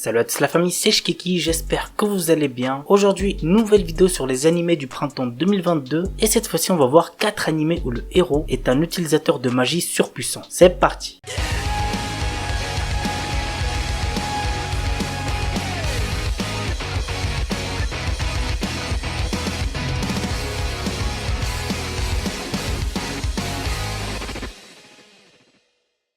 Salut à tous la famille, c'est Shkiki, j'espère que vous allez bien. Aujourd'hui, nouvelle vidéo sur les animés du printemps 2022 et cette fois-ci on va voir 4 animés où le héros est un utilisateur de magie surpuissant. C'est parti.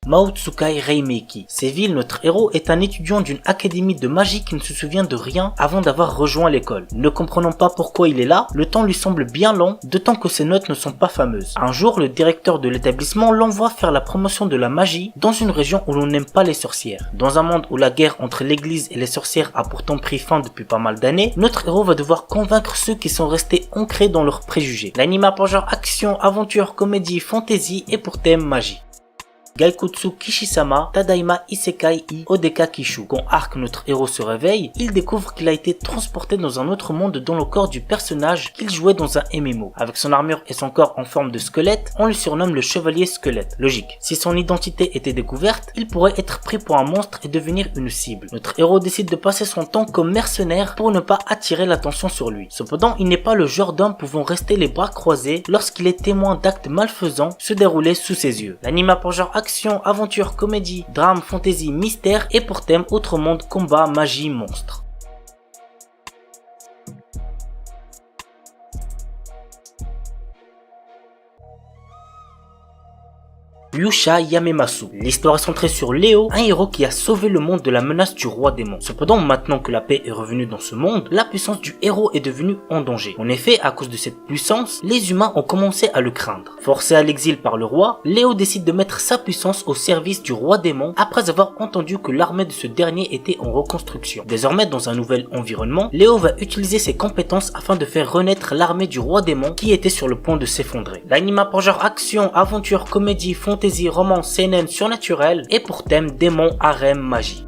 Maotsukai Reimeki. Séville, notre héros est un étudiant d'une académie de magie qui ne se souvient de rien avant d'avoir rejoint l'école. Ne comprenant pas pourquoi il est là, le temps lui semble bien long, d'autant que ses notes ne sont pas fameuses. Un jour, le directeur de l'établissement l'envoie faire la promotion de la magie dans une région où l'on n'aime pas les sorcières. Dans un monde où la guerre entre l'église et les sorcières a pourtant pris fin depuis pas mal d'années, notre héros va devoir convaincre ceux qui sont restés ancrés dans leurs préjugés. L'anime a pour genre action, aventure, comédie, fantasy et pour thème magie. Gaikutsu Kishisama Tadaima Isekai I Odeka Kishu. Quand Arc, notre héros, se réveille, il découvre qu'il a été transporté dans un autre monde dans le corps du personnage qu'il jouait dans un MMO. Avec son armure et son corps en forme de squelette, on le surnomme le chevalier squelette. Logique. Si son identité était découverte, il pourrait être pris pour un monstre et devenir une cible. Notre héros décide de passer son temps comme mercenaire pour ne pas attirer l'attention sur lui. Cependant, il n'est pas le genre d'homme pouvant rester les bras croisés lorsqu'il est témoin d'actes malfaisants se dérouler sous ses yeux. L'anime a pour genre action, aventure, comédie, drame, fantasy, mystère et pour thème autre monde, combat, magie, monstre. Yusha Yamemasu. L'histoire est centrée sur Léo, un héros qui a sauvé le monde de la menace du roi démon. Cependant, maintenant que la paix est revenue dans ce monde, la puissance du héros est devenue en danger. En effet, à cause de cette puissance, les humains ont commencé à le craindre. Forcé à l'exil par le roi, Léo décide de mettre sa puissance au service du roi démon après avoir entendu que l'armée de ce dernier était en reconstruction. Désormais, dans un nouvel environnement, Léo va utiliser ses compétences afin de faire renaître l'armée du roi démon qui était sur le point de s'effondrer. L'anime a pour genre action, aventure, comédie, fantasy, romance, seinen, surnaturel et pour thème démon, harem, magie.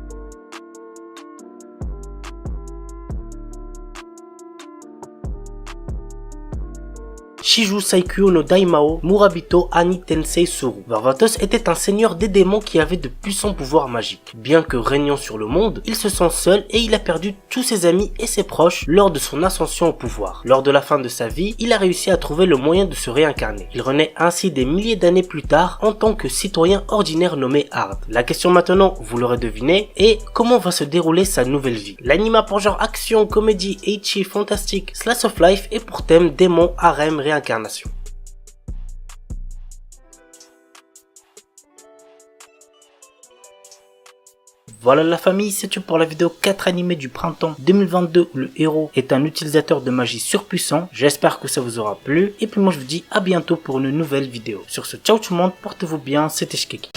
Shiju Saikyo no Daimao Murabito Ani Tensei Suru. Varvatos était un seigneur des démons qui avait de puissants pouvoirs magiques. Bien que régnant sur le monde, il se sent seul et il a perdu tous ses amis et ses proches lors de son ascension au pouvoir. Lors de la fin de sa vie, il a réussi à trouver le moyen de se réincarner. Il renaît ainsi des milliers d'années plus tard en tant que citoyen ordinaire nommé Hard. La question maintenant, vous l'aurez deviné, est comment va se dérouler sa nouvelle vie. L'anime a pour genre action, comédie, ecchi, fantastique, slice of life et pour thème démon, harem, réincarnation. Voilà la famille, c'est tout pour la vidéo 4 animés du printemps 2022 où le héros est un utilisateur de magie surpuissant. J'espère que ça vous aura plu et puis moi je vous dis à bientôt pour une nouvelle vidéo. Sur ce, ciao tout le monde, portez-vous bien, c'était Shkiki.